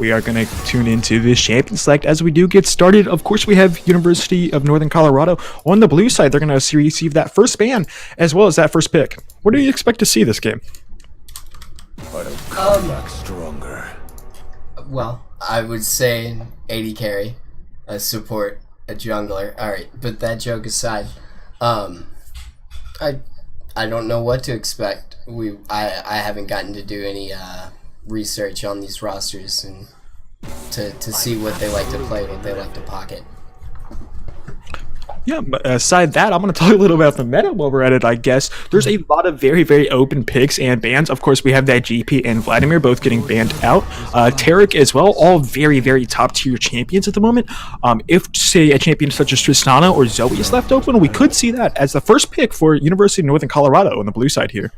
we are going to tune into this champion select. As we do get started, of course, we have University of Northern Colorado on the blue side. They're going to receive that first ban as well as that first pick. What do you expect to see this game? Come back stronger. Well, I would say 80 carry, a support, a jungler. All right, but that joke aside, I don't know what to expect. I haven't gotten to do any research on these rosters and to see what they like to play, what they like to pocket. Yeah, but aside that, I'm going to tell you a little about the meta while we're at it, I guess. There's a lot of very, very open picks and bans. Of course, we have that GP and Vladimir both getting banned out. Tarek as well, all very, very top-tier champions at the moment. If, say, a champion such as Tristana or Zoe is left open, we could see that as the first pick for University of Northern Colorado on the blue side here.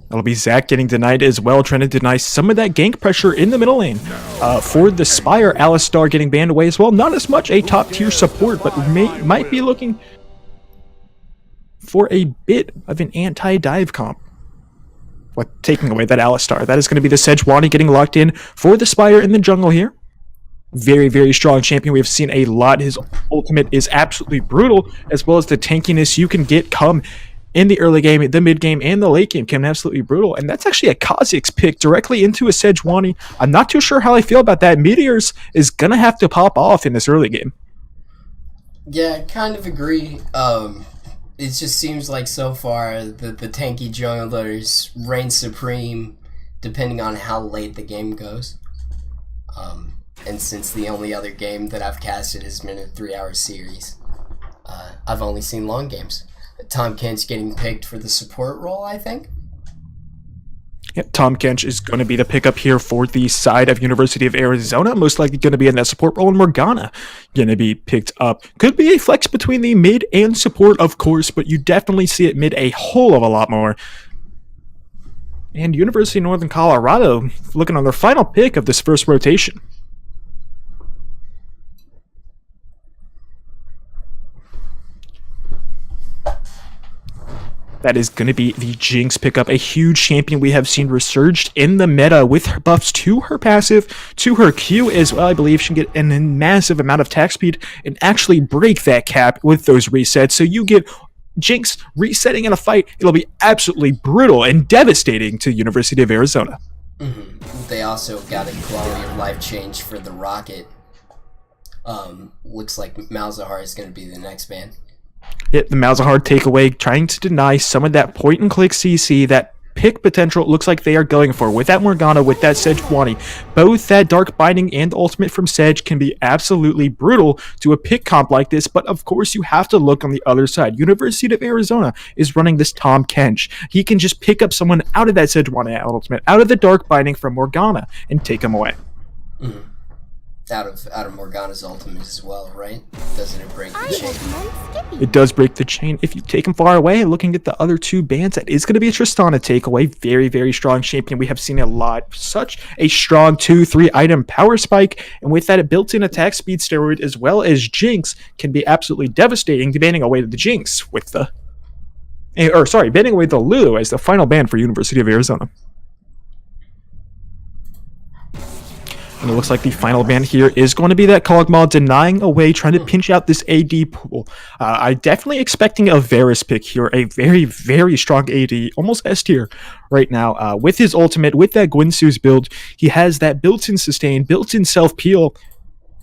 That'll be Zach getting denied as well, trying to deny some of that gank pressure in the middle lane. For the Spire, Alistar getting banned away as well. Not as much a top-tier support, but might be looking for a bit of an anti-dive comp. What, taking away that Alistar. That is going to be the Sejuani getting locked in for the Spire in the jungle here. Very, very strong champion. We have seen a lot. His ultimate is absolutely brutal, as well as the tankiness you can get come in the early game, the mid game, and the late game can be absolutely brutal. And that's actually a Kha'Zix pick directly into a Sejuani. I'm not too sure how I feel about that. Meteors is going to have to pop off in this early game. Yeah, I kind of agree. It just seems like so far the tanky junglers reign supreme depending on how late the game goes. And since the only other game that I've casted has been a 3-hour series, I've only seen long games. Tom Kench getting picked for the support role, I think. Yeah, Tom Kench is going to be the pickup here for the side of University of Arizona. Most likely going to be in that support role, and Morgana going to be picked up. Could be a flex between the mid and support, of course, but you definitely see it mid a whole of a lot more. And University of Northern Colorado looking on their final pick of this first rotation. That is going to be the Jinx pickup, a huge champion we have seen resurged in the meta with her buffs to her passive, to her Q as well. I believe she can get a massive amount of attack speed and actually break that cap with those resets. So you get Jinx resetting in a fight. It'll be absolutely brutal and devastating to University of Arizona. Mm-hmm. They also got a quality of life change for the Rocket. Looks like Malzahar is going to be the next ban. Hit the Malzahar takeaway, trying to deny some of that point-and-click CC, that pick potential it looks like they are going for. With that Morgana, with that Sejuani, both that Dark Binding and Ultimate from Sej can be absolutely brutal to a pick comp like this, but of course you have to look on the other side. University of Arizona is running this Tom Kench. He can just pick up someone out of that Sejuani Ultimate, out of the Dark Binding from Morgana, and take him away. Mm-hmm. Out of Morgana's ultimate as well, right? Doesn't it break the chain? It does break the chain. If you take him far away, looking at the other two bans, that is going to be a Tristana takeaway. Very, very strong champion. We have seen a lot. Such a strong 2-3 item power spike. And with that, a built-in attack speed steroid as well as Jinx can be absolutely devastating, banning away the Jinx with the... banning away the Lulu as the final ban for University of Arizona. And it looks like the final ban here is going to be that Kog'Maw denying away, trying to pinch out this AD pool. I'm definitely expecting a Varus pick here, a very, very strong AD, almost S tier right now. With his ultimate, with that Gwynsu's build, he has that built-in sustain, built-in self-peel.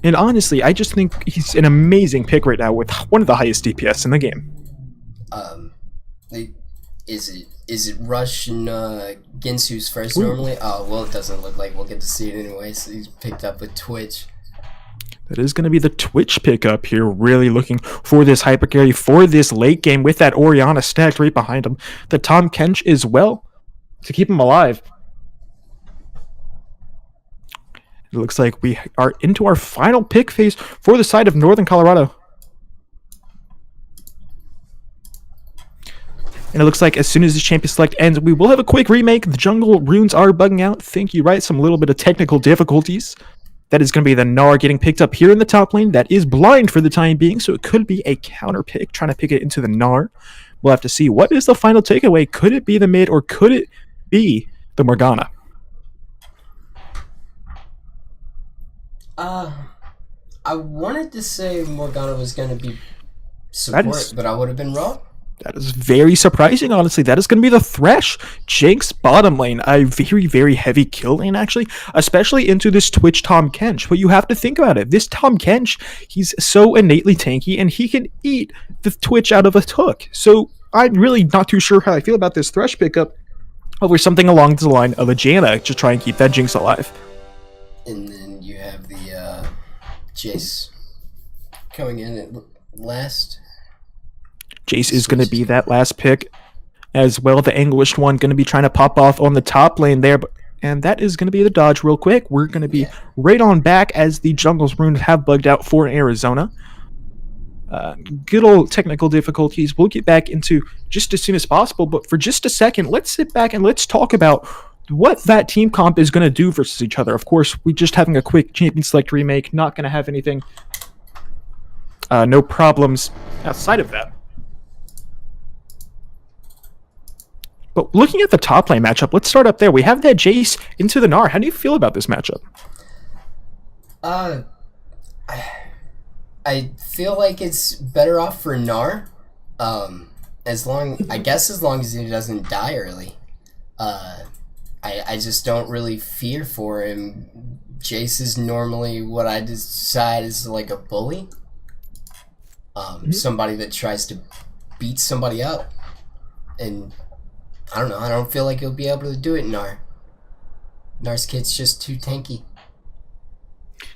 And honestly, I just think he's an amazing pick right now with one of the highest DPS in the game. Is it Rush and Ginsu's first normally? Oh, well, it doesn't look like we'll get to see it anyway, so he's picked up with Twitch. That is going to be the Twitch pickup here, really looking for this hyper carry for this late game with that Orianna stacked right behind him. The Tom Kench as well to keep him alive. It looks like we are into our final pick phase for the side of Northern Colorado. And it looks like as soon as this champion select ends, we will have a quick remake. The jungle runes are bugging out. Thank you, right? Some little bit of technical difficulties. That is going to be the Gnar getting picked up here in the top lane. That is blind for the time being, so it could be a counter pick, trying to pick it into the Gnar. We'll have to see. What is the final takeaway? Could it be the mid, or could it be the Morgana? I wanted to say Morgana was going to be That support, is but I would have been wrong. That is very surprising, honestly. That is going to be the Thresh. Jinx bottom lane. A very, very heavy kill lane, actually. Especially into this Twitch Tom Kench. But you have to think about it. This Tom Kench, he's so innately tanky, and he can eat the Twitch out of a hook. So I'm really not too sure how I feel about this Thresh pickup over something along the line of a Janna to try and keep that Jinx alive. And then you have the Jace coming in at last. Jace is going to be that last pick as well. The Anguished one going to be trying to pop off on the top lane there. And that is going to be the dodge real quick. We're going to be right on back as the jungle's runes have bugged out for Arizona. Good old technical difficulties. We'll get back into just as soon as possible. But for just a second, let's sit back and let's talk about what that team comp is going to do versus each other. Of course, we're just having a quick Champion Select remake. Not going to have anything. No problems outside of that. But looking at the top lane matchup, let's start up there. We have that Jace into the Gnar. How do you feel about this matchup? I feel like it's better off for Gnar. As long as he doesn't die early. I just don't really fear for him. Jace is normally what I decide is like a bully. Somebody that tries to beat somebody up. And I don't know, I don't feel like he'll be able to do it, Gnar. Gnar's kit's just too tanky.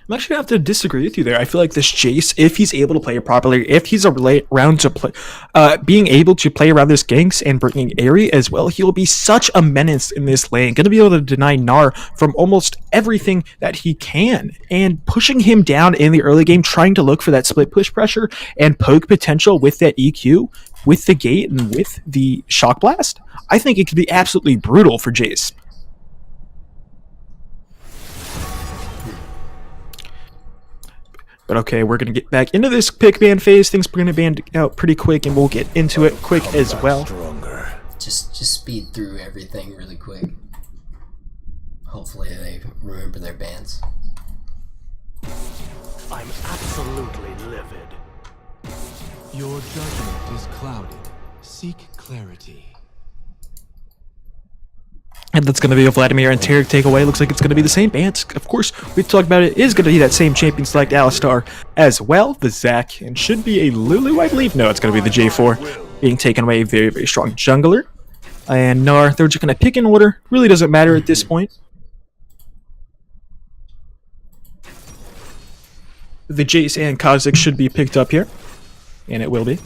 I'm actually going to have to disagree with you there. I feel like this Jace, if he's able to play it properly, if he's around to play, being able to play around this ganks and bringing Aerie as well, he'll be such a menace in this lane. Going to be able to deny Gnar from almost everything that he can. And pushing him down in the early game, trying to look for that split push pressure and poke potential with that EQ, with the gate, and with the shock blast, I think it could be absolutely brutal for Jace. But okay, we're going to get back into this pick ban phase. Things are going to ban out pretty quick, and we'll get into it quick as well. Just speed through everything really quick. Hopefully they remember their bans. I'm absolutely livid. Your judgment is clouded. Seek clarity. And that's going to be a Vladimir and Tarek takeaway. Looks like it's going to be the same bans. Of course, we talked about it. Is going to be that same champion select Alistar as well. The Zac, and should be a Lulu, I believe. No, it's going to be the J4 being taken away. Very, very strong jungler. And Gnar, they're just going to pick in order. Really doesn't matter at this point. The Jace and Kha'Zix should be picked up here. And it will be.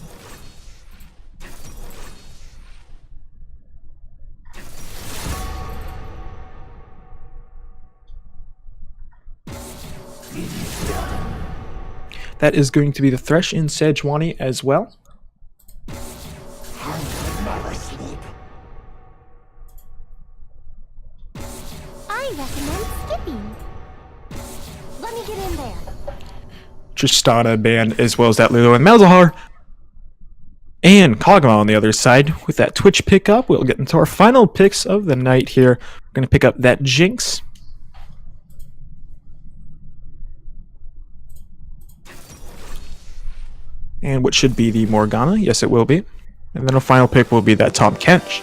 That is going to be the Thresh in Sejuani as well. I recommend skipping. Let me get in there. Tristana banned as well as that Lulu and Malzahar. And Kog'Maw on the other side with that Twitch pickup. We'll get into our final picks of the night here. We're going to pick up that Jinx. And what should be the Morgana. Yes, it will be. And then our final pick will be that Tom Kench.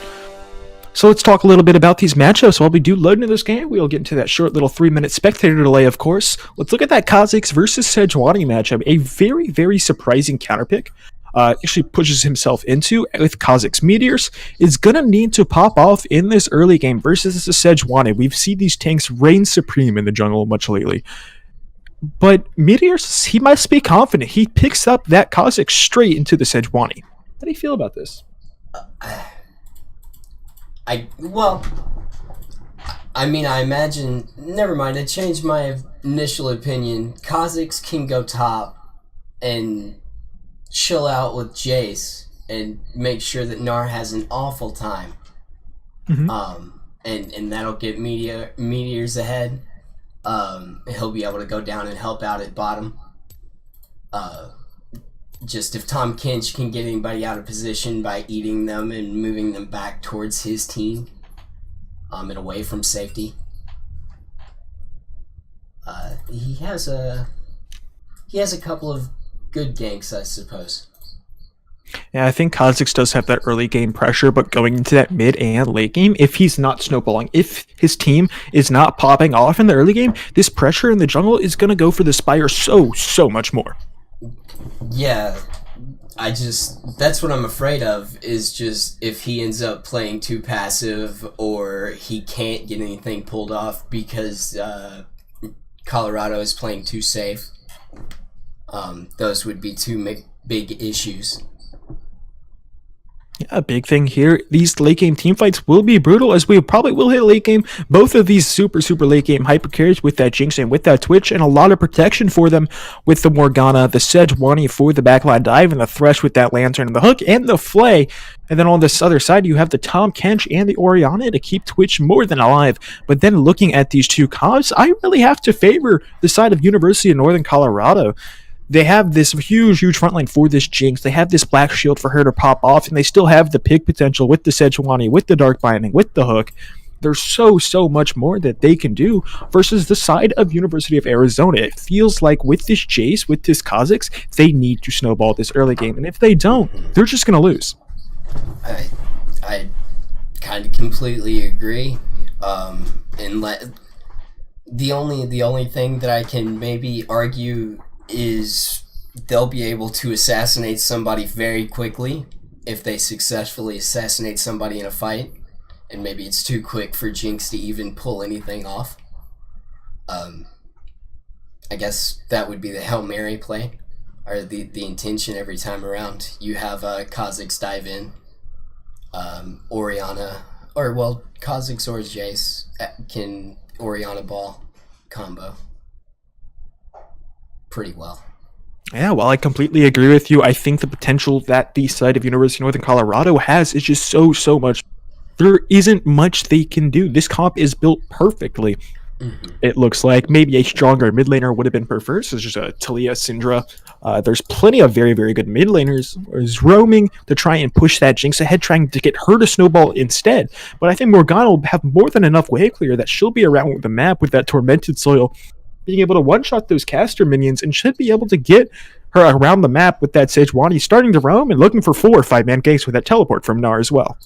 So let's talk a little bit about these matchups. While we do load into this game, we'll get into that short little 3-minute spectator delay, of course. Let's look at that Kha'Zix versus Sejuani matchup. A very, very surprising counterpick. Actually pushes himself into with Kha'Zix Meteors. Is going to need to pop off in this early game versus the Sejuani. We've seen these tanks reign supreme in the jungle much lately. But Meteors, he must be confident. He picks up that Kha'Zix straight into the Sejuani. How do you feel about this? I imagine... Never mind, I changed my initial opinion. Kha'Zix can go top and chill out with Jace and make sure that Gnar has an awful time. Mm-hmm. And that'll get Meteors ahead. He'll be able to go down and help out at bottom. Just if Tom Kench can get anybody out of position by eating them and moving them back towards his team, and away from safety. He has a couple of good ganks, I suppose. Yeah, I think Kha'Zix does have that early game pressure, but going into that mid and late game, if he's not snowballing, if his team is not popping off in the early game, this pressure in the jungle is going to go for the Spire so much more. Yeah, that's what I'm afraid of, is just if he ends up playing too passive or he can't get anything pulled off because Colorado is playing too safe. Those would be two big issues. Yeah, a big thing here, these late game team fights will be brutal, as we probably will hit late game. Both of these super late game hyper carries with that Jinx and with that Twitch, and a lot of protection for them with the Morgana, the Sejuani for the backline dive, and the Thresh with that Lantern and the Hook and the Flay. And then on this other side, you have the Tahm Kench and the Orianna to keep Twitch more than alive. But then looking at these two comps, I really have to favor the side of University of Northern Colorado. They have this huge front line for this Jinx. They have this Black Shield for her to pop off, and they still have the pick potential with the Sejuani, with the Dark Binding, with the Hook. There's so much more that they can do versus the side of University of Arizona. It feels like with this Jace, with this Kha'Zix, they need to snowball this early game, and if they don't, they're just going to lose. I kind of completely agree. The only thing that I can maybe argue is they'll be able to assassinate somebody very quickly if they successfully assassinate somebody in a fight, and maybe it's too quick for Jinx to even pull anything off. I guess that would be the Hail Mary play, or the intention every time around. You have Kha'Zix dive in, Orianna, or well, Kha'Zix or Jace can Orianna ball combo pretty well. Yeah, well, I completely agree with you. I think the potential that the side of University of Northern Colorado has is just so much. There isn't much they can do. This comp is built perfectly. It looks like maybe a stronger mid laner would have been preferred. So it's just a Talia, Syndra. There's plenty of very good mid laners is roaming to try and push that Jinx ahead, trying to get her to snowball instead. But I think Morgana will have more than enough wave clear that she'll be around with the map with that Tormented Soil, being able to one-shot those caster minions, and should be able to get her around the map with that Sejuani starting to roam and looking for 4 or 5-man ganks with that teleport from Gnar as well.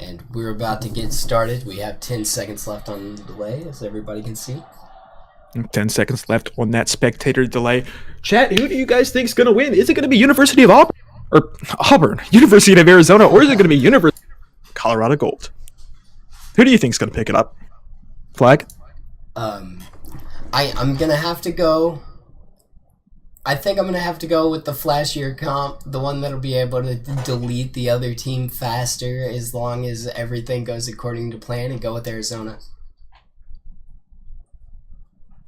And we're about to get started. We have 10 seconds left on the delay, as everybody can see. 10 seconds left on that spectator delay. Chat, who do you guys think is going to win? Is it going to be University of Auburn, University of Arizona, or is it going to be University of Colorado Gold? Who do you think is going to pick it up? Flag? I'm gonna have to go. I think I'm gonna have to go with the flashier comp, the one that'll be able to delete the other team faster as long as everything goes according to plan, and go with Arizona.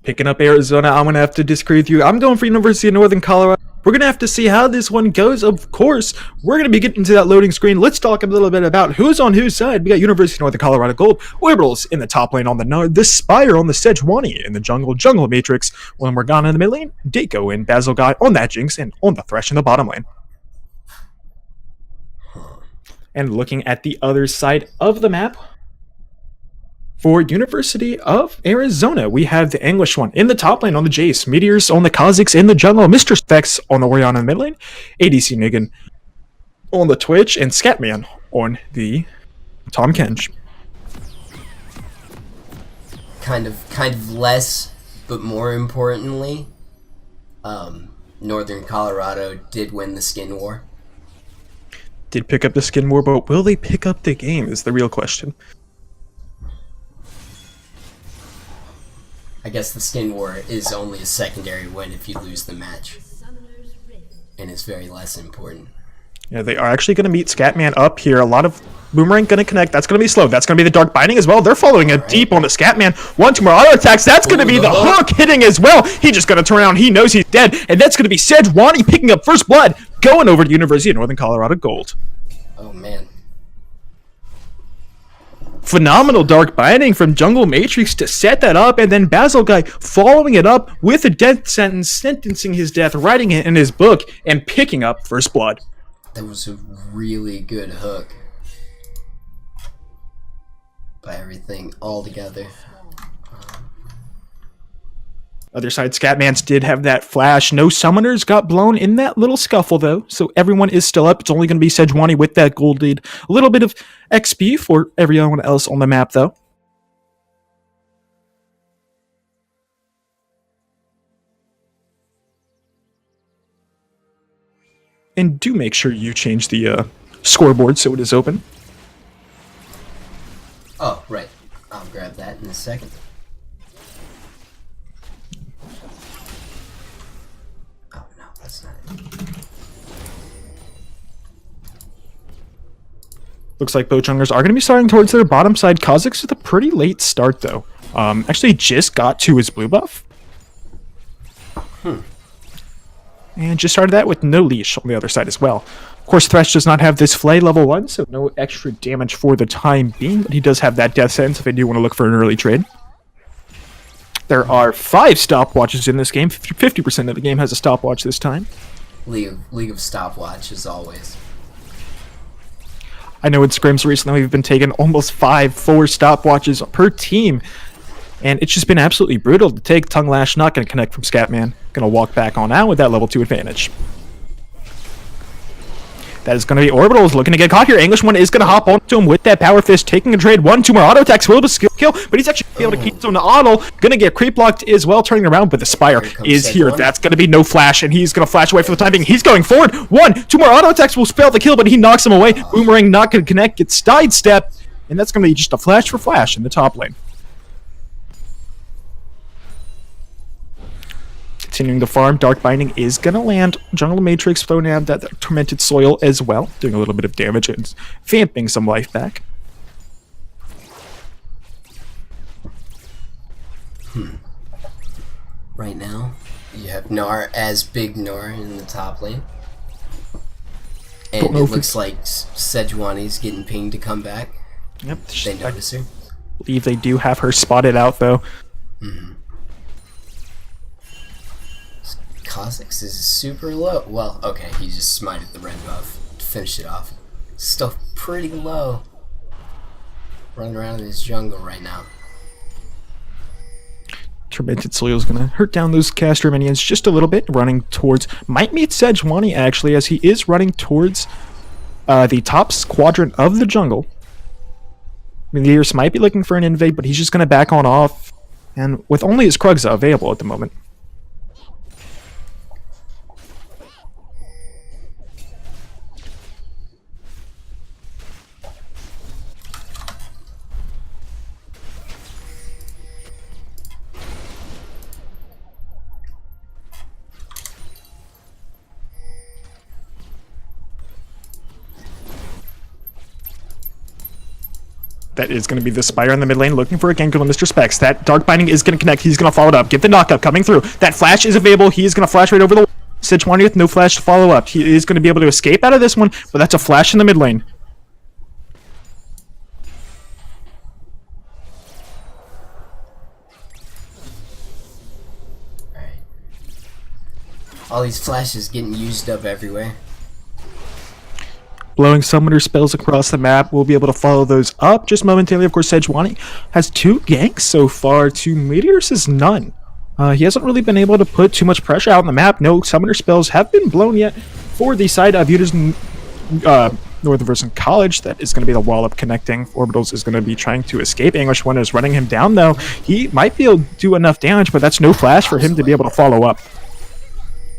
Picking up Arizona, I'm going to have to disagree with you. I'm going for University of Northern Colorado. We're going to have to see how this one goes. Of course, we're going to be getting to that loading screen. Let's talk a little bit about who's on whose side. We got University of Northern Colorado Gold, Orbitals in the top lane on the Nard, the Spire on the Sejuani in the Jungle Matrix, while Morgana in the mid lane, Daco and Basil Guy on that Jinx, and on the Thresh in the bottom lane. And looking at the other side of the map, for University of Arizona, we have the English one in the top lane on the Jace, Meteors on the Kha'Zix in the jungle, Mr. Specs on the Orianna in the mid lane, ADC Nigan on the Twitch, and Scatman on the Tahm Kench. Kind of less, but more importantly, Northern Colorado did win the skin war. Did pick up the skin war, but will they pick up the game is the real question. I guess the skin war is only a secondary win if you lose the match, and it's very less important. Yeah, they are actually going to meet Scatman up here. A lot of Boomerang going to connect. That's going to be slow. That's going to be the Dark Binding as well. They're following it deep on the Scatman. 1-2 more auto attacks. That's going to be the hook hitting as well. He just going to turn around. He knows he's dead. And that's going to be Sejuani picking up first blood, going over to University of Northern Colorado Gold. Oh, man. Phenomenal Dark Binding from Jungle Matrix to set that up, and then Basil Guy following it up with a death sentence, sentencing his death, writing it in his book, and picking up first blood. That was a really good hook. by everything all together. Other side, Scatmans did have that flash. No summoners got blown in that little scuffle, though, so everyone is still up. It's only going to be Sejuani with that gold lead. A little bit of XP for everyone else on the map, though. And do make sure you change the scoreboard so it is open. Oh, right. I'll grab that in a second. Oh, no, that's not it. Looks like both junglers are going to be starting towards their bottom side. Kha'Zix with a pretty late start, though. Actually just got to his blue buff. And just started that with no leash on the other side as well. Of course, Thresh does not have this Flay level 1, so no extra damage for the time being, but he does have that death sentence if they do want to look for an early trade. There are 5 stopwatches in this game. 50% of the game has a stopwatch this time. League of Stopwatch, as always. I know in scrims recently we've been taking almost 4 stopwatches per team. And it's just been absolutely brutal to take. Tongue Lash not going to connect from Scatman. Going to walk back on out with that level 2 advantage. That is going to be Orbital's looking to get caught here. English one is going to hop onto him with that Power Fist, taking a trade. 2 more auto attacks, will be skill kill, but he's actually able to keep his own auto. Going to get creep locked as well, turning around, but the Spire is here. That's going to be no flash, and he's going to flash away for the time being. He's going forward. 2 more auto attacks will spell the kill, but he knocks him away. Boomerang not going to connect, gets sidestepped, and that's going to be just a flash for flash in the top lane. Continuing to farm, Dark Binding is going to land. Jungle Matrix throwing down that Tormented Soil as well, doing a little bit of damage and vamping some life back. Right now, you have Gnar as Big Gnar in the top lane. And it looks like Sejuani's getting pinged to come back. Yep. They notice her. I believe they do have her spotted out, though. Kha'Zix is super low. Well, okay, he just smited the red buff to finish it off. Still pretty low. Running around in his jungle right now. Tormented Soil is going to hurt down those caster minions just a little bit, running towards... Might meet Sejuani, actually, as he is running towards the top quadrant of the jungle. Meteors might be looking for an invade, but he's just going to back on off. And with only his Krugza available at the moment. That is going to be the Spire in the mid lane looking for a gank on Mr. Specs. That Dark Binding is going to connect. He's going to follow it up. Get the knockup coming through. That flash is available. He is going to flash right over the wall. Sejuani with no flash to follow up. He is going to be able to escape out of this one, but that's a flash in the mid lane. Alright. All these flashes getting used up everywhere. Blowing summoner spells across the map. We'll be able to follow those up just momentarily. Of course, Sejuani has 2 ganks so far. 2 meteors is none. He hasn't really been able to put too much pressure out on the map. No summoner spells have been blown yet for the side of Utah's Northern College. That is going to be the wall up connecting. Orbitals is going to be trying to escape. English one is running him down, though. He might be able to do enough damage, but that's no flash for him to be able to follow up.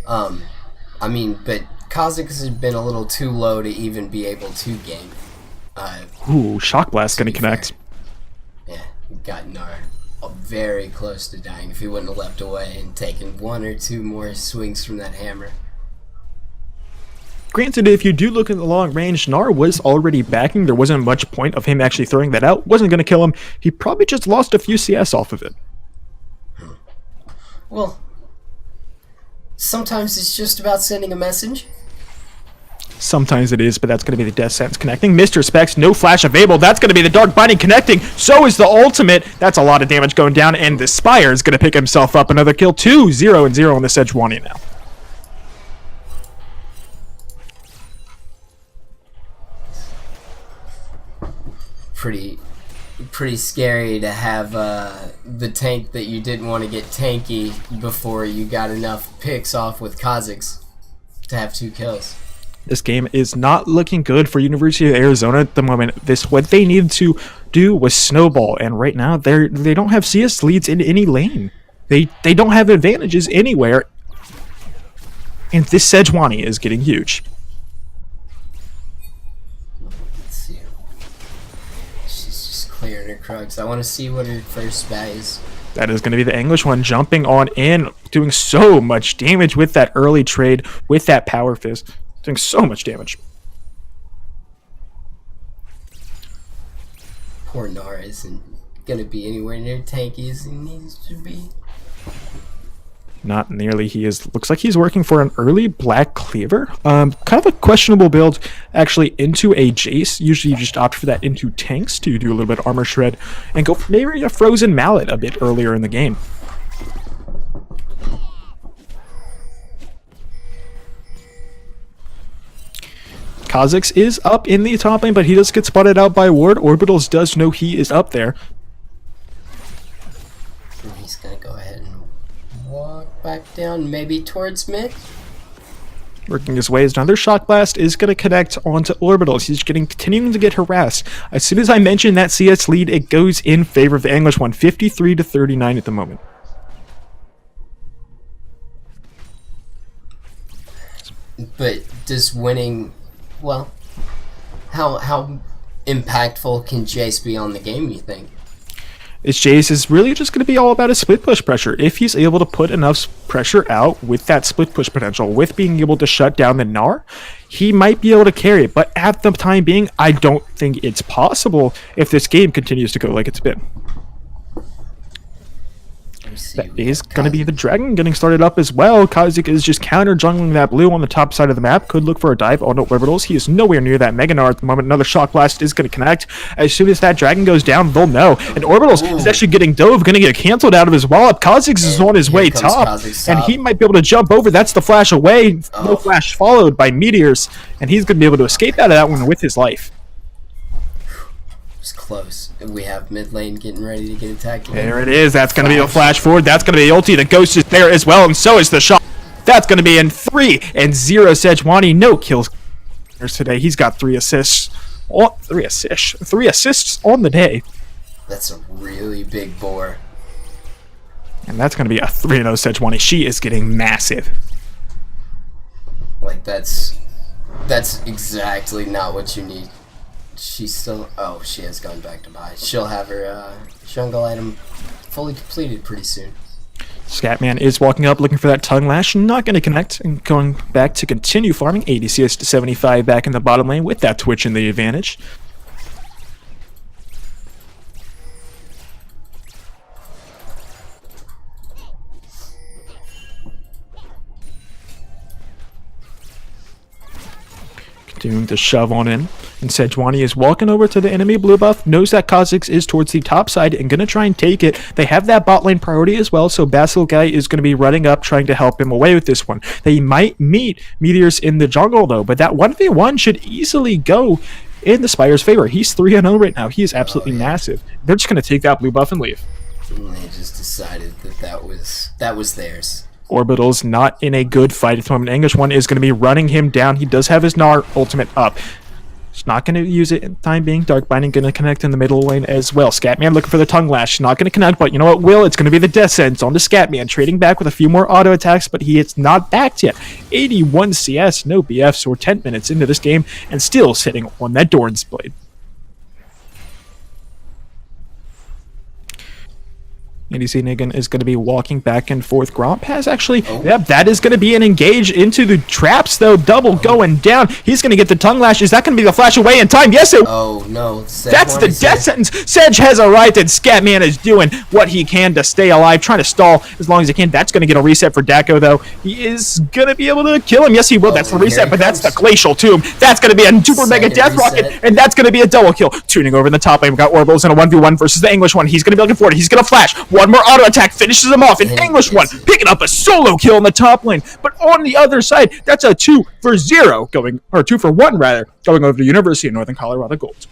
I mean, but Kha'Zix has been a little too low to even be able to gank. Ooh, Shock Blast going to connect. Fair. Yeah, got Gnar very close to dying if he wouldn't have leapt away and taken 1 or 2 more swings from that hammer. Granted, if you do look at the long range, Gnar was already backing. There wasn't much point of him actually throwing that out. Wasn't going to kill him. He probably just lost a few CS off of it. Well, sometimes it's just about sending a message. Sometimes it is, but that's going to be the Death Sentence connecting. Mr. Specs, no flash available. That's going to be the Dark Binding connecting. So is the ultimate. That's a lot of damage going down, and the Spire is going to pick himself up. Another kill. 2-0 and 0 on the Sejuani now. Pretty pretty scary to have the tank that you didn't want to get tanky before you got enough picks off with Kha'Zix to have 2 kills. This game is not looking good for University of Arizona at the moment. What they needed to do was snowball, and right now they don't have CS leads in any lane. They don't have advantages anywhere, and this Sejuani is getting huge. Let's see. She's just clearing her Krugs. I want to see what her first spat is. That is going to be the English one jumping on in, doing so much damage with that early trade, with that power fist. Doing so much damage. Poor Nara isn't gonna be anywhere near tanky as he needs to be. Not nearly. He is. Looks like he's working for an early Black Cleaver. Kind of a questionable build, actually, into a Jace. Usually you just opt for that into tanks to do a little bit of armor shred and go for maybe a Frozen Mallet a bit earlier in the game. Kha'Zix is up in the top lane, but he does get spotted out by Ward. Orbitals does know he is up there. And he's gonna go ahead and walk back down, maybe towards mid. Working his way as another Shock Blast is going to connect onto Orbitals. He's continuing to get harassed. As soon as I mention that CS lead, it goes in favor of the English one, 53-39 at the moment. But does winning, well, how impactful can Jace be on the game, you think? Jace is really just going to be all about his split push pressure. If he's able to put enough pressure out with that split push potential, with being able to shut down the Gnar, he might be able to carry it. But at the time being, I don't think it's possible if this game continues to go like it's been. That is going to be the Dragon getting started up as well. Kha'Zix is just counter jungling that blue on the top side of the map. Could look for a dive. Oh no, Orbitals. He is nowhere near that Mega Gnar at the moment. Another Shock Blast is going to connect. As soon as that Dragon goes down, they'll know. And Orbitals is actually getting dove, going to get canceled out of his wallop. Kha'Zix is on his way top, and he might be able to jump over. That's the flash away. No flash followed by meteors, and he's going to be able to escape out of that one with his life. It's close. We have mid lane getting ready to get attacked again. There it is. That's going to be a flash forward. That's going to be the ulti. The Ghost is there as well, and so is the shot. That's going to be in 3-0 Sejuani. No kills today. He's got 3 assists. 3 assists on the day. That's a really big bore. And that's going to be a 3-0 Sejuani. She is getting massive. Like, that's exactly not what you need. She's still... Oh, she has gone back to buy. She'll have her jungle item fully completed pretty soon. Scatman is walking up looking for that tongue lash. Not going to connect and going back to continue farming. 80 CS to 75 back in the bottom lane with that Twitch in the advantage. Doing the shove on in. And Sejuani is walking over to the enemy blue buff, knows that Kha'Zix is towards the top side and going to try and take it. They have that bot lane priority as well, so Basil Guy is going to be running up trying to help him away with this one. They might meet meteors in the jungle though, but that 1v1 should easily go in the Spire's favor. He's 3-0 right now. He is absolutely massive. They're just going to take that blue buff and leave. And they just decided that was theirs. Orbital's not in a good fight at the moment. English one is going to be running him down. He does have his Gnar ultimate up. He's not going to use it in time being. Dark Binding going to connect in the middle lane as well. Scatman looking for the tongue lash. Not going to connect, but you know what will? It's going to be the Death Sentence on the Scatman. Trading back with a few more auto attacks, but he is not backed yet. 81 CS, no BF, so we're 10 minutes into this game and still sitting on that Doran's Blade. ADC Nigan is going to be walking back and forth. Gromp has actually, yep, that is going to be an engage into the traps, though. Double going down. He's going to get the tongue lash. Is that going to be the flash away in time? Yes, it. Oh, no. That's the death sentence. Sedge has arrived, and Scatman is doing what he can to stay alive, trying to stall as long as he can. That's going to get a reset for Daco, though. He is going to be able to kill him. Yes, he will. That's the reset, but that's the Glacial Tomb. That's going to be a super mega death rocket, and that's going to be a double kill. Tuning over in the top lane, we've got Orbitals in a 1v1 versus the English one. He's going to be looking for it. He's going to flash. One more auto attack finishes him off. An English one picking up a solo kill in the top lane. But on the other side, that's a 2-for-0 going, or 2-for-1 rather, going over to University of Northern Colorado Gold.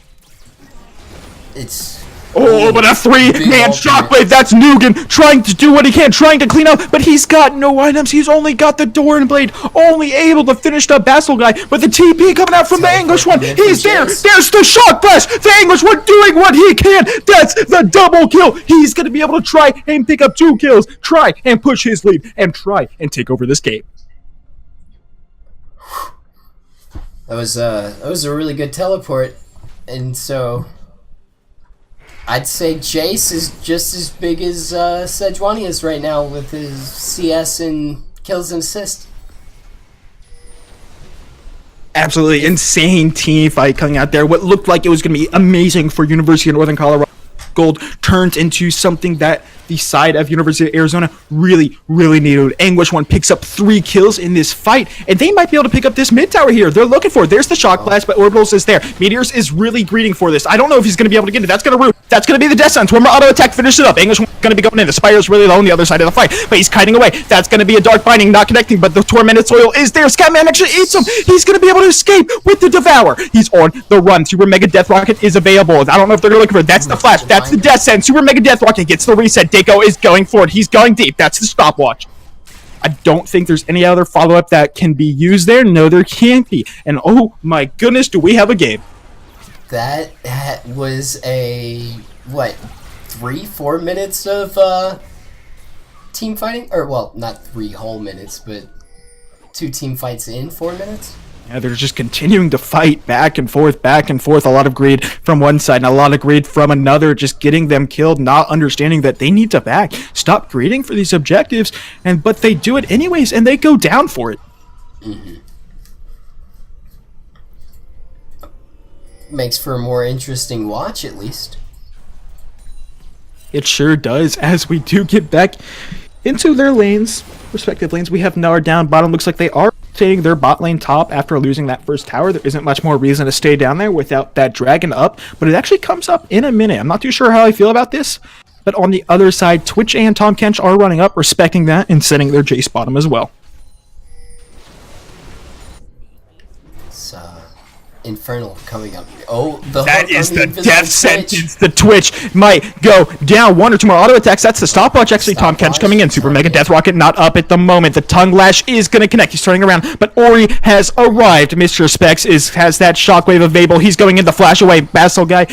It's Oh, but a three-man shockwave. That's Nugan trying to do what he can, trying to clean up, but he's got no items. He's only got the Doran Blade, only able to finish the Basel guy. But the TP coming out from the English one. He's there. There's the shock blast. The English one doing what he can. That's the double kill. He's going to be able to try and pick up 2 kills, try and push his lead, and try and take over this game. That was a really good teleport, and so I'd say Jace is just as big as Sejuani is right now with his CS and kills and assists. Absolutely insane team fight coming out there. What looked like it was going to be amazing for University of Northern Colorado Gold turns into something that the side of University of Arizona really needed. English one picks up 3 kills in this fight, and they might be able to pick up this mid tower here. They're looking for it. There's the shock blast, but Orbitals is there. Meteors is really greeting for this. I don't know if he's going to be able to get it. That's going to root. That's going to be the death sentence. One more auto attack, finish it up. English one's going to be going in. The Spire's really low on the other side of the fight, but he's kiting away. That's going to be a dark binding, not connecting, but the tormented soil is there. Scatman actually eats him. He's going to be able to escape with the Devour. He's on the run. Super Mega Death Rocket is available. I don't know if they're looking for it. That's the flash. That's the death sentence. Super Mega Death Rocket gets the reset. Dako is going for it. He's going deep. That's the stopwatch. I don't think there's any other follow-up that can be used there. No, there can't be. And oh my goodness, do we have a game. That was a, what, 3-4 minutes of team fighting? Or, well, not 3 whole minutes, but 2 team fights in 4 minutes? Yeah, they're just continuing to fight back and forth. A lot of greed from one side and a lot of greed from another, just getting them killed, not understanding that they need to back. Stop greeding for these objectives, but they do it anyways, and they go down for it. Mm-hmm. Makes for a more interesting watch, at least. It sure does, as we do get back into their lanes, respective lanes. We have Nara down bottom. Looks like they are taking their bot lane top after losing that first tower. There isn't much more reason to stay down there without that dragon up, but it actually comes up in a minute. I'm not too sure how I feel about this, but on the other side, Twitch and Tom Kench are running up, respecting that, and setting their Jace bottom as well. It's Infernal coming up. Oh, that is the death sentence. The Twitch might go down. 1 or 2 more auto attacks. That's the stopwatch. Actually, Tom Kench coming in. Super Mega Death Rocket not up at the moment. The Tongue Lash is going to connect. He's turning around, but Ori has arrived. Mr. Specs has that shockwave available. He's going in the flash away. Basil guy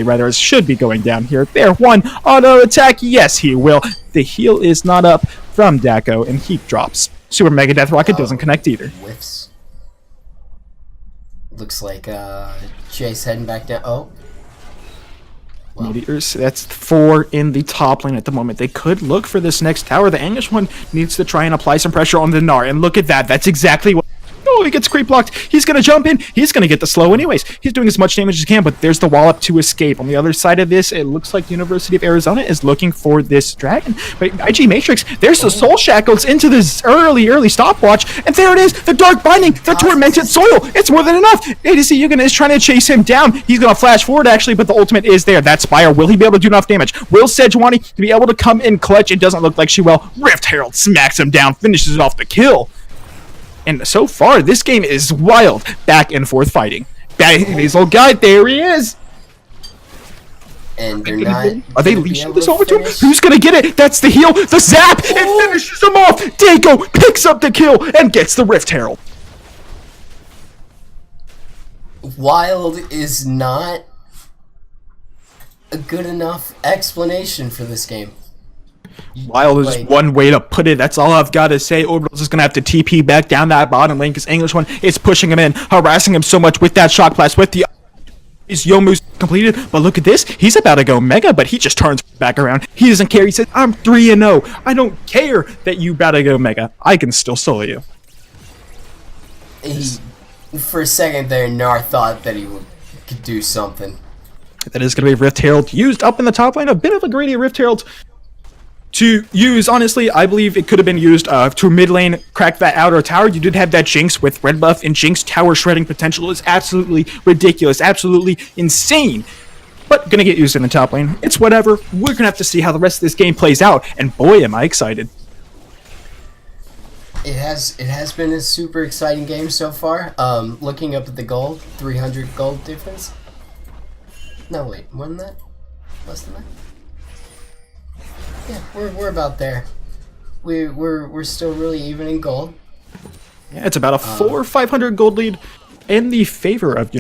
rather, should be going down here. There, 1 auto attack. Yes, he will. The heal is not up from Dako, and he drops. Super Mega Death Rocket doesn't connect either. Whiffs. Looks like Chase heading back down. Oh. Well. Meteors, that's 4 in the top lane at the moment. They could look for this next tower. The English one needs to try and apply some pressure on the Gnar. And look at that. That's exactly what... Oh, he gets creep blocked. He's going to jump in. He's going to get the slow anyways. He's doing as much damage as he can, but there's the wallop to escape. On the other side of this, it looks like University of Arizona is looking for this dragon. But IG Matrix, there's the soul shackles into this early stopwatch, and there it is, the dark binding, the tormented soil. It's more than enough. ADC Yugen is trying to chase him down. He's going to flash forward actually, but the ultimate is there. That Spire, will he be able to do enough damage? Will Sejuani be able to come in clutch? It doesn't look like she will. Rift Herald smacks him down, finishes off the kill. And so far, this game is wild. Back and forth fighting. Basil Guide, there he is! And they're not... Are they leashing this over to him? Who's gonna get it? That's the heal, the zap! It finishes him off! Dako picks up the kill and gets the Rift Herald. Wild is not a good enough explanation for this game. Wild is one way to put it. That's all I've got to say. Orbital's just going to have to TP back down that bottom lane because English one is pushing him in, harassing him so much with that shock blast, with the... His Yomu's completed, but look at this. He's about to go Mega, but he just turns back around. He doesn't care. He says, I'm 3-0. I don't care that you about to go Mega. I can still solo you. For a second there, Gnar thought that he could do something. That is going to be Rift Herald used up in the top lane. A bit of a greedy Rift Herald to use. Honestly, I believe it could have been used to mid lane, crack that outer tower. You did have that Jinx with red buff, and Jinx tower shredding potential is absolutely ridiculous, absolutely insane. But gonna get used in the top lane. It's whatever. We're gonna have to see how the rest of this game plays out, and boy, am I excited. It has been a super exciting game so far. Looking up at the gold, 300 gold difference. No, wait, more than that? Less than that. Yeah, we're about there. We're still really even in gold. Yeah, it's about a 400 or 500 gold lead in the favor of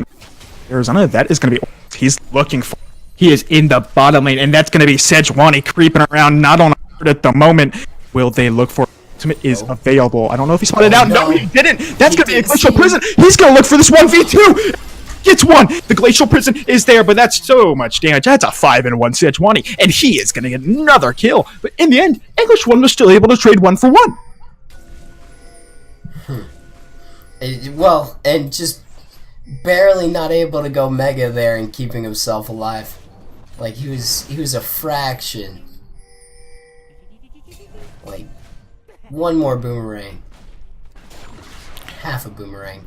Arizona. That is going to be he's looking for. He is in the bottom lane, and that's going to be Sejuani creeping around, not on at the moment. Will they look for ultimate is available? I don't know if he spotted out. No, he didn't. That's going to be a glacial prison. He's going to look for this 1v2. Gets one. The glacial prison is there, but that's so much damage. That's a 5-1 Sejuani, and he is going to get another kill. But in the end, English One was still able to trade 1 for 1. Well, and just barely not able to go mega there and keeping himself alive. Like he was a fraction. Like one more boomerang. Half a boomerang.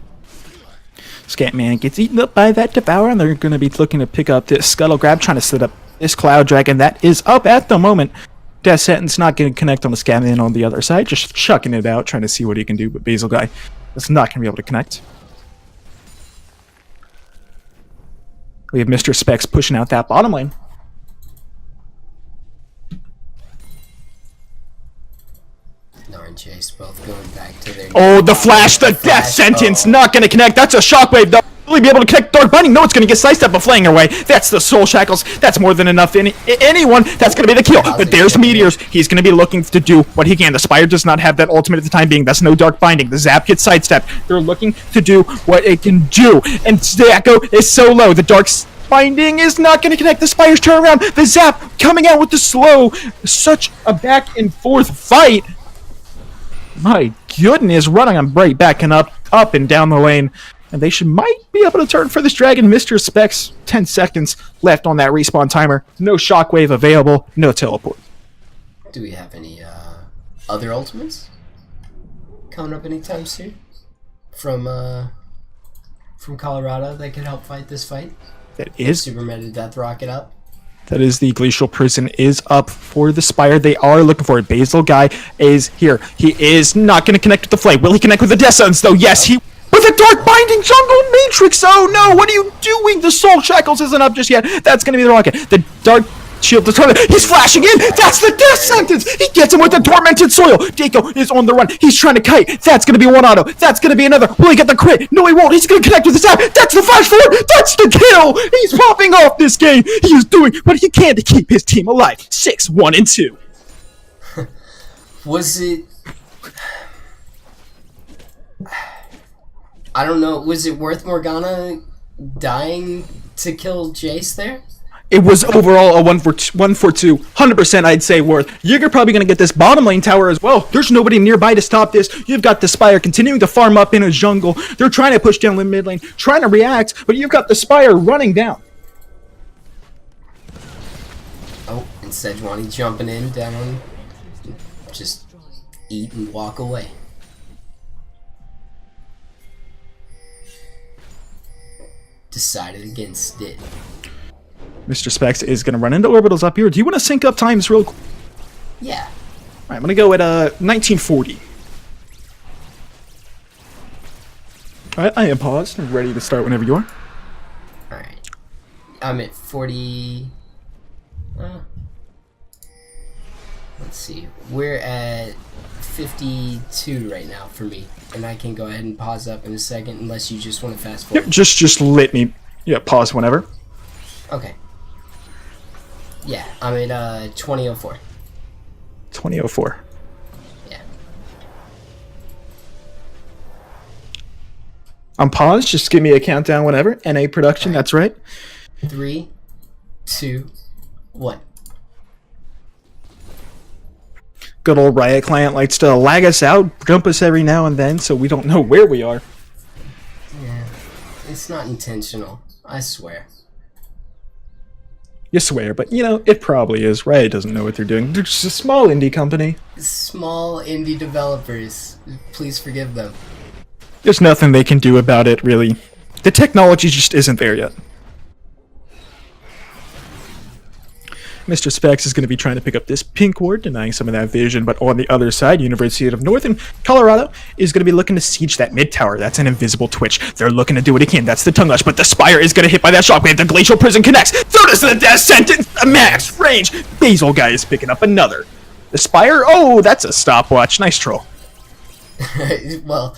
Scatman gets eaten up by that Devourer, and they're going to be looking to pick up this Scuttle Grab, trying to set up this Cloud Dragon that is up at the moment. Death Sentence not going to connect on the Scatman on the other side, just chucking it out, trying to see what he can do, but Basil Guy is not going to be able to connect. We have Mr. Specs pushing out that bottom lane. Darn Chase, both going back to their... Oh, the flash, the Death Sentence, not going to connect. That's a Shockwave, though. Really be able to connect Dark Binding. No, it's going to get sliced up and flaying her way. That's the Soul Shackles. That's more than enough. Anyone, that's going to be the kill. But there's Meteors. He's going to be looking to do what he can. The Spire does not have that ultimate at the time being. That's no Dark Binding. The Zap gets sidestepped. They're looking to do what it can do. And the Echo is so low. The Dark Binding is not going to connect. The Spire's turn around. The Zap coming out with the slow. Such a back and forth fight. My goodness, running on right backing up and down the lane. And they might be able to turn for this dragon. Mr. Specs, 10 seconds left on that respawn timer. No shockwave available, no teleport. Do we have any other ultimates coming up anytime soon from Colorado that could help fight this fight? That is Super Meta Death Rocket up. That is the Glacial Prison is up for the Spire. They are looking for it. Basil Guy is here. He is not going to connect with the Flame. Will he connect with the Death Sentence, though? Yes, he... With a Dark Binding Jungle Matrix! Oh no, what are you doing? The Soul Shackles isn't up just yet. That's going to be the rocket. The Dark Shield, the torment. He's flashing in! That's the Death Sentence! He gets him with the Tormented Soil! Dako is on the run. He's trying to kite. That's going to be one auto. That's going to be another. Will he get the crit? No, he won't. He's going to connect with the Zap. That's the flash forward! That's the kill! He's popping off this game! He is doing what he can to keep his team alive. 6-1-2. Was it... I don't know, was it worth Morgana dying to kill Jace there? It was overall a 1 for 2, 100% I'd say worth. You're probably going to get this bottom lane tower as well. There's nobody nearby to stop this. You've got the Spire continuing to farm up in a jungle. They're trying to push down the mid lane, trying to react, but you've got the Spire running down. Oh, and Sejuani jumping in, down, just eat and walk away. Decided against it. Mr. Specs is going to run into orbitals up here. Do you want to sync up times real quick? Yeah. All right, I'm going to go at 1940. All right, I am paused and ready to start whenever you are. Alright. I'm at 40... let's see. We're at 52 right now for me. And I can go ahead and pause up in a second unless you just want to fast forward. Yep, just let me pause whenever. Okay. Yeah, I'm at 2004. 2004. Yeah. I'm paused. Just give me a countdown whenever. NA production, that's right. 3, 2, 1. Good old Riot client likes to lag us out, jump us every now and then, so we don't know where we are. Yeah. It's not intentional. I swear. You swear, but it probably is. Riot doesn't know what they're doing. They're just a small indie company. Small indie developers. Please forgive them. There's nothing they can do about it, really. The technology just isn't there yet. Mr. Specs is going to be trying to pick up this pink ward, denying some of that vision, but on the other side, University of Northern Colorado is going to be looking to siege that mid tower. That's an invisible Twitch. They're looking to do what he can. That's the tongue lash, but the Spire is going to hit by that shockwave. The Glacial Prison connects. Throw this to the death sentence. A max range. Basil guy is picking up another. The Spire, oh, that's a stopwatch. Nice troll. Well,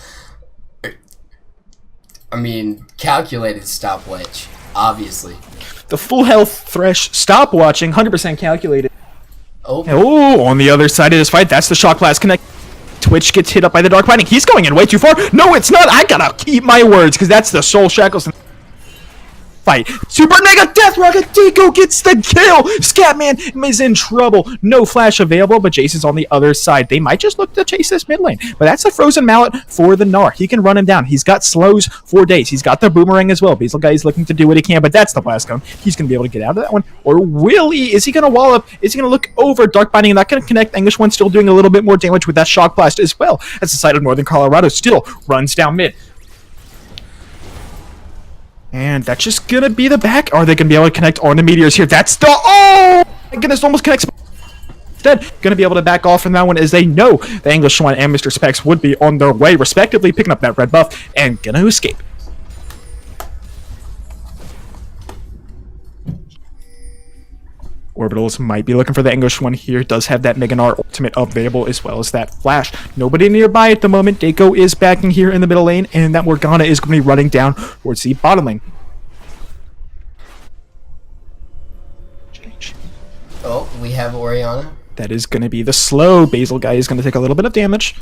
I mean, calculated stopwatch, obviously. The full health Thresh stopwatching, 100% calculated. Oh, On the other side of this fight, that's the shock blast connect. Twitch gets hit up by the Dark Binding. He's going in way too far. No, it's not. I gotta keep my words, because that's the Soul Shackles fight. Super Mega Death Rocket Deco gets the kill. Scatman is in trouble. No flash available, but Jason's on the other side. They might just look to chase this mid lane, but that's a Frozen Mallet for the Gnar. He can run him down. He's got slows for days. He's got the Boomerang as well. Basil guy is looking to do what he can, but that's the Blast Cone. He's going to be able to get out of that one. Or will he? Is he going to wallop? Is he going to look over? Dark Binding not going to connect. English one still doing a little bit more damage with that Shock Blast as well, as the side of Northern Colorado still runs down mid. And that's just gonna be the back. Are they gonna be able to connect on the meteors here? That's the, oh my goodness, almost connects. Instead, gonna be able to back off from that one, as they know the English one and Mr. Specs would be on their way, respectively, picking up that red buff and gonna escape. Orbitals might be looking for the English one here. Does have that Mega Gnar ultimate available, as well as that flash. Nobody nearby at the moment. Deco is backing here in the middle lane, and that Morgana is going to be running down towards the bottom lane. Change. Oh, we have Orianna. That is going to be the slow. Basil guy is going to take a little bit of damage.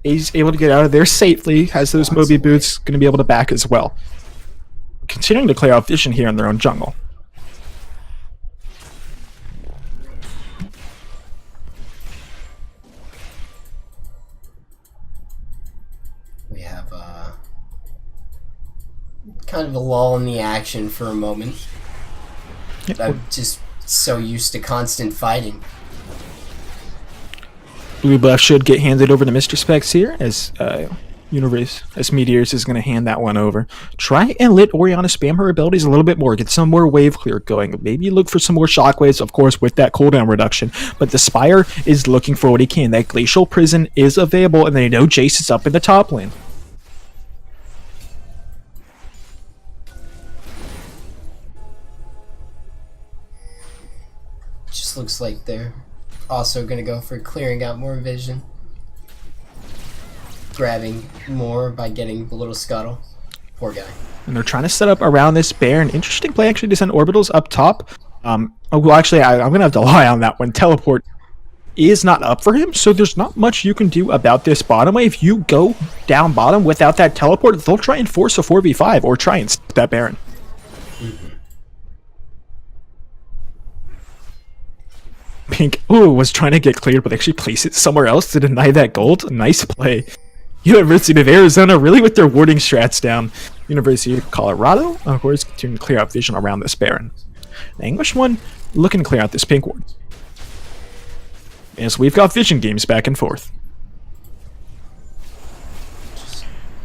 He's able to get out of there safely. Has those Moby boots. Going to be able to back as well. Continuing to clear out vision here in their own jungle. We have kind of a lull in the action for a moment. Yep. I'm just so used to constant fighting. Blue buff should get handed over to Mr. Specs here, as Meteors is going to hand that one over. Try and let Orianna spam her abilities a little bit more, get some more wave clear going. Maybe look for some more shockwaves, of course, with that cooldown reduction. But the Spire is looking for what he can. That Glacial Prison is available, and they know Jace is up in the top lane. Just looks like they're also going to go for clearing out more vision. Grabbing more by getting the little scuttle. Poor guy. And they're trying to set up around this bear. An interesting play actually to send orbitals up top. I'm going to have to lie on that one. Teleport is not up for him, so there's not much you can do about this bottom wave. If you go down bottom without that teleport, they'll try and force a 4v5 or try and stick that Baron. Pink, was trying to get cleared, but actually place it somewhere else to deny that gold. Nice play. University of Arizona really with their warding strats down. University of Colorado, of course, continuing to clear out vision around this Baron. The English one looking to clear out this pink ward. And so we've got vision games back and forth.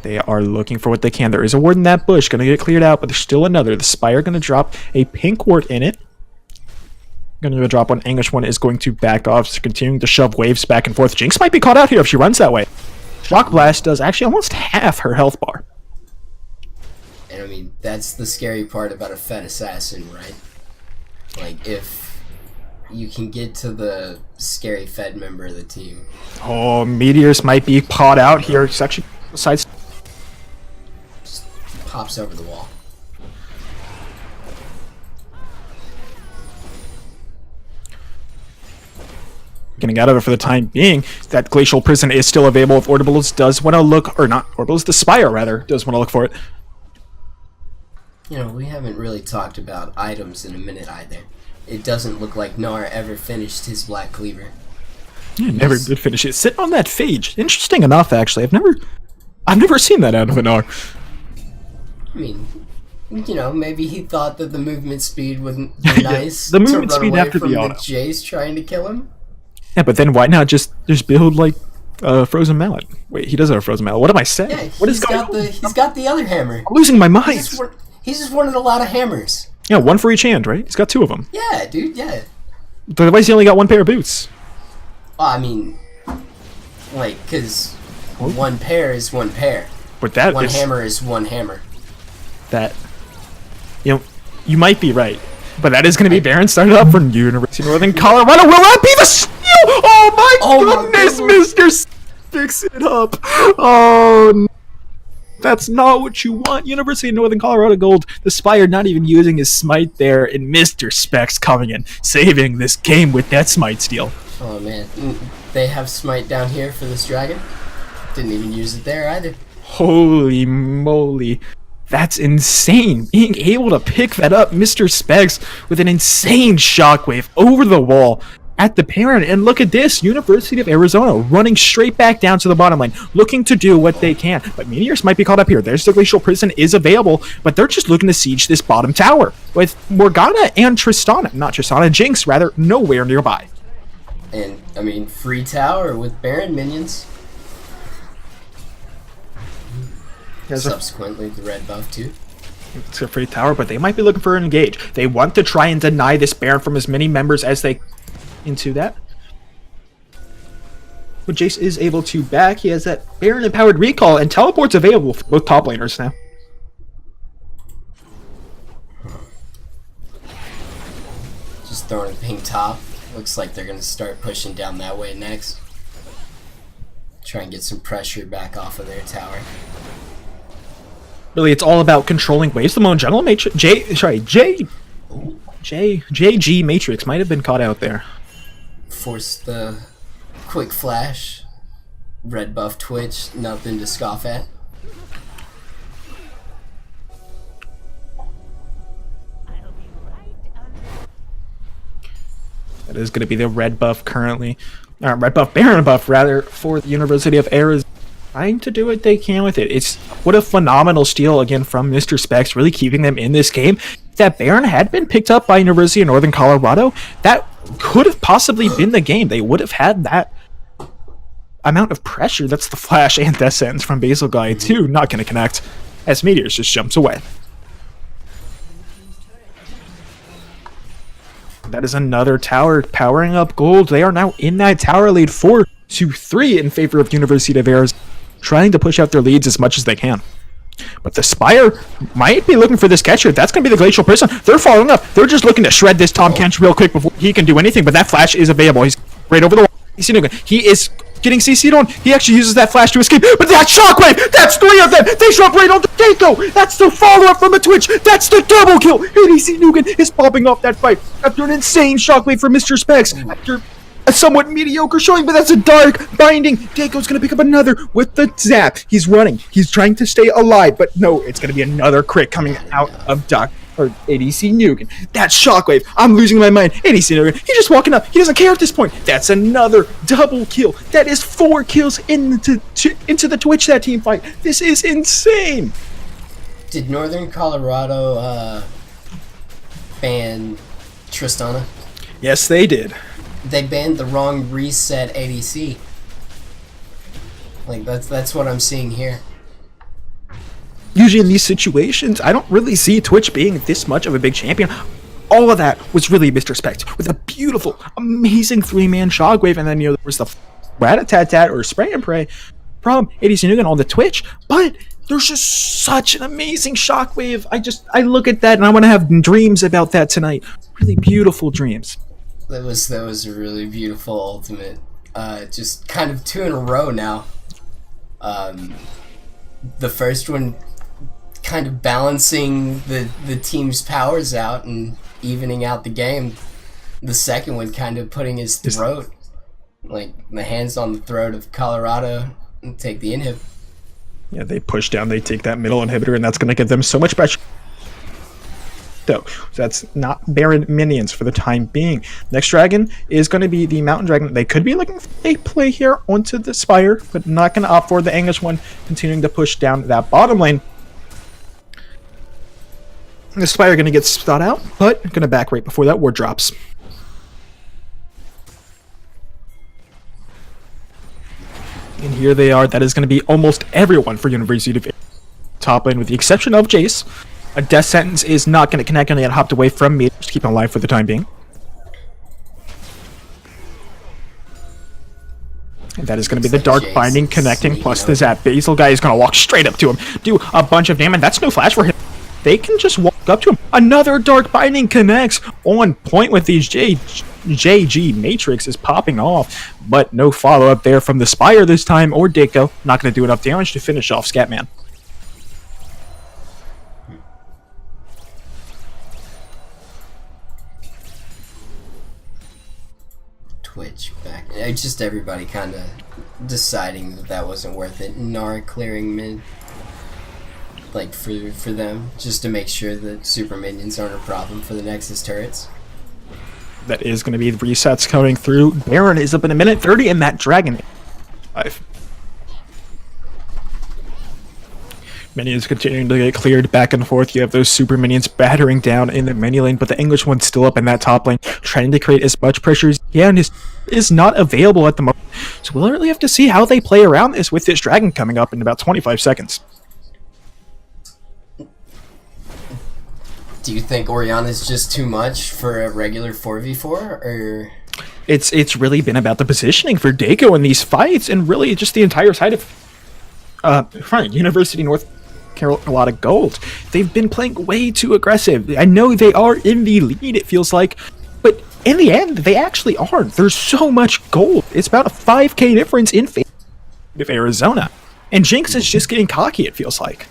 They are looking for what they can. There is a ward in that bush, going to get cleared out, but there's still another. The Spire going to drop a pink ward in it. Going to drop one. English one is going to back off, so continuing to shove waves back and forth. Jinx might be caught out here if she runs that way. Shock Blast does actually almost half her health bar. And I mean, that's the scary part about a Fed Assassin, right? Like, if you can get to the scary Fed member of the team. Oh, Meteors might be caught out here. It's actually besides. Just pops over the wall. Getting out of it for the time being. That Glacial Prison is still available if Orbitals does want to look, or not Orbitals, the Spire rather, does want to look for it. You know, we haven't really talked about items in a minute either. It doesn't look like Gnar ever finished his Black Cleaver. Yeah, never did finish it. Sitting on that phage. Interesting enough, actually. I've never seen that out of an Gnar. I mean, you know, maybe he thought that the movement speed wouldn't be nice. The movement to run speed away after from the the auto. Jace trying to kill him. Yeah, but then why not just build like a Frozen Mallet? Wait, he does have a Frozen Mallet. What am I saying? Yeah, What is he's got the other hammer. I'm losing my mind. He's just wanted a lot of hammers. Yeah, one for each hand, right? He's got two of them. Yeah, dude. Yeah. Otherwise, he only got one pair of boots. Well, I mean, like, because one pair is one pair. But that One is hammer is one hammer. that. You know, you might be right, but that is going to be Baron started up for University of Northern Colorado. Will that be the steal? Oh my goodness, Mr. Picks it up. Oh, no. That's not what you want. University of Northern Colorado Gold. The Spire not even using his smite there, and Mr. Specs coming in, saving this game with that smite steal. Oh man, they have smite down here for this dragon. Didn't even use it there either. Holy moly. That's insane. Being able to pick that up, Mr. Specs with an insane shockwave over the wall at the parent. And look at this, University of Arizona running straight back down to the bottom lane, looking to do what they can. But Meteors might be caught up here. There's the Glacial Prison is available, but they're just looking to siege this bottom tower with Morgana and Tristana, not Tristana, Jinx rather, nowhere nearby. And, I mean, free tower with Baron minions. Subsequently, the red buff too. It's a free tower, but they might be looking for an engage. They want to try and deny this Baron from as many members as they into that. But Jace is able to back. He has that Baron empowered recall and teleports available for both top laners now. Just throwing a ping top. Looks like they're going to start pushing down that way next. Try and get some pressure back off of their tower. Really, it's all about controlling waves. The Moan Jungle Matrix. JG Matrix might have been caught out there. Force the quick flash. Red buff Twitch. Nothing to scoff at. That is going to be the red buff currently. Red buff, Baron buff rather, for the University of Arizona. Trying to do what they can with it. It's what a phenomenal steal again from Mr. Specs, really keeping them in this game. If that Baron had been picked up by University of Northern Colorado, that could have possibly been the game. They would have had that amount of pressure. That's the flash and death sentence from Basil Guy too. Not going to connect as Meteors just jumps away. That is another tower powering up gold. They are now in that tower lead 4-3 in favor of University of Arizona, trying to push out their leads as much as they can. But the Spire might be looking for this catcher. That's going to be the Glacial Prison. They're following up. They're just looking to shred this Tom Kench real quick before he can do anything, but that flash is available. He's right over the wall. He is getting CC'd on. He actually uses that flash to escape, but that shockwave! That's 3 of them! They jump right onto Keiko! That's the follow-up from a Twitch! That's the double kill! ADC Nugan is popping off that fight after an insane shockwave from Mr. Specs. After a somewhat mediocre showing, but that's a dark binding. Daiko's gonna pick up another with the zap. He's running. He's trying to stay alive, but no, it's gonna be another crit coming out of ADC Nugan. That shockwave. I'm losing my mind. ADC Nugan. He's just walking up. He doesn't care at this point. That's another double kill. That is 4 kills into the Twitch that team fight. This is insane. Did Northern Colorado ban Tristana? Yes, they did. They banned the wrong reset ADC. Like that's what I'm seeing here. Usually in these situations, I don't really see Twitch being this much of a big champion. All of that was really Mr. Specs with a beautiful, amazing 3-man shockwave, and then there was the rat-a-tat-tat or spray and pray from ADC Nugan on the Twitch, but there's just such an amazing shockwave. I look at that and I want to have dreams about that tonight. Really beautiful dreams. That was a really beautiful ultimate. Just kind of 2 in a row now. The first one kind of balancing the team's powers out and evening out the game. The second one kind of putting his throat, like the hands on the throat of Colorado, and take the inhib. Yeah, they push down, they take that middle inhibitor, and that's going to give them so much pressure. So that's not Baron minions for the time being. Next dragon is going to be the Mountain Dragon. They could be looking for a play here onto the Spire, but not going to opt for the English one, continuing to push down that bottom lane. The Spire going to get thought out, but going to back right before that ward drops. And here they are. That is going to be almost everyone for University of top lane, with the exception of Jace. A death sentence is not going to connect, and they got hopped away from me. Just keep him alive for the time being. And that is going to be Looks the like Dark Jay's Binding connecting, sneaking plus up. the Zap. Basil guy is going to walk straight up to him, do a bunch of damage. That's no flash for him. They can just walk up to him. Another Dark Binding connects, on point with these JG Matrix is popping off, but no follow-up there from the Spire this time, or Dicko. Not going to do enough damage to finish off Scatman. Twitch back. Just everybody kind of deciding that wasn't worth it. Nara clearing mid, like for them, just to make sure that super minions aren't a problem for the Nexus turrets. That is going to be the resets coming through. Baron is up in a minute 30, and that Dragon. 5. Minions continuing to get cleared back and forth. You have those super minions battering down in the mini lane, but the English one's still up in that top lane, trying to create as much pressure as he can, and is not available at the moment. So we'll really have to see how they play around this with this Dragon coming up in about 25 seconds. Do you think Oriana's just too much for a regular 4v4, or...? It's really been about the positioning for Dako in these fights, and really just the entire side of University North Carolina Gold. They've been playing way too aggressive. I know they are in the lead, it feels like, but in the end, they actually aren't. There's so much gold. It's about a 5k difference in favor of Arizona. And Jinx is just getting cocky, it feels like.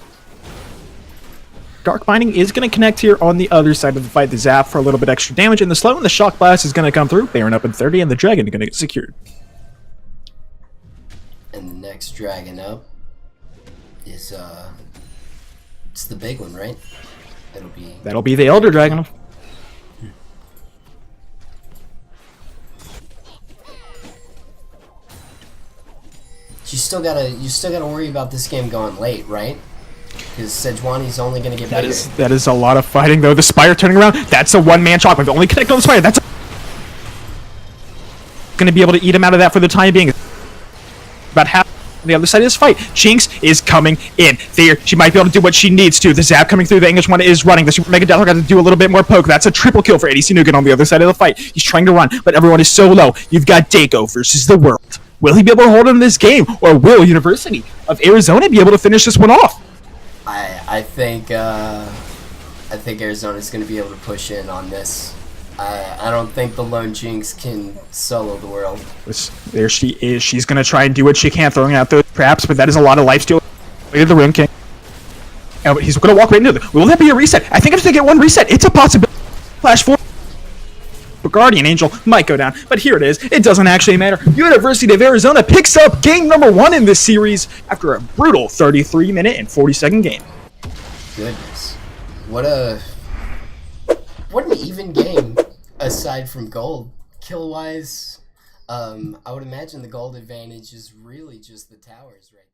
Dark Binding is going to connect here on the other side of the fight. The Zap for a little bit extra damage, and the slow and the Shock Blast is going to come through. Baron up in 30, and the Dragon is going to get secured. And the next Dragon up is, it's the big one, right? That'll be the Elder Dragon. You still gotta worry about this game going late, right? Because Sejuani's only gonna get bigger. That is a lot of fighting, though. The Spire turning around. That's a one-man shock. We've only connected on the Spire. That's going to be able to eat him out of that for the time being. About half on the other side of this fight. Jinx is coming in. There, she might be able to do what she needs to. The Zap coming through. The English one is running. The Super Mega Death got to do a little bit more poke. That's a triple kill for ADC Nugan on the other side of the fight. He's trying to run, but everyone is so low. You've got Dako versus the world. Will he be able to hold in this game, or will University of Arizona be able to finish this one off? I think Arizona's going to be able to push in on this. I don't think the lone Jinx can solo the world. There she is. She's going to try and do what she can, throwing out those traps, but that is a lot of lifesteal. Look at the Rune King. Oh, he's going to walk right into it. Will that be a reset? I think if they get one reset, it's a possibility. Flash 4. Guardian Angel might go down, but here it is. It doesn't actually matter. University of Arizona picks up game number 1 in this series after a brutal 33-minute and 40-second game. Goodness, what an even game. Aside from gold, kill wise, I would imagine the gold advantage is really just the towers right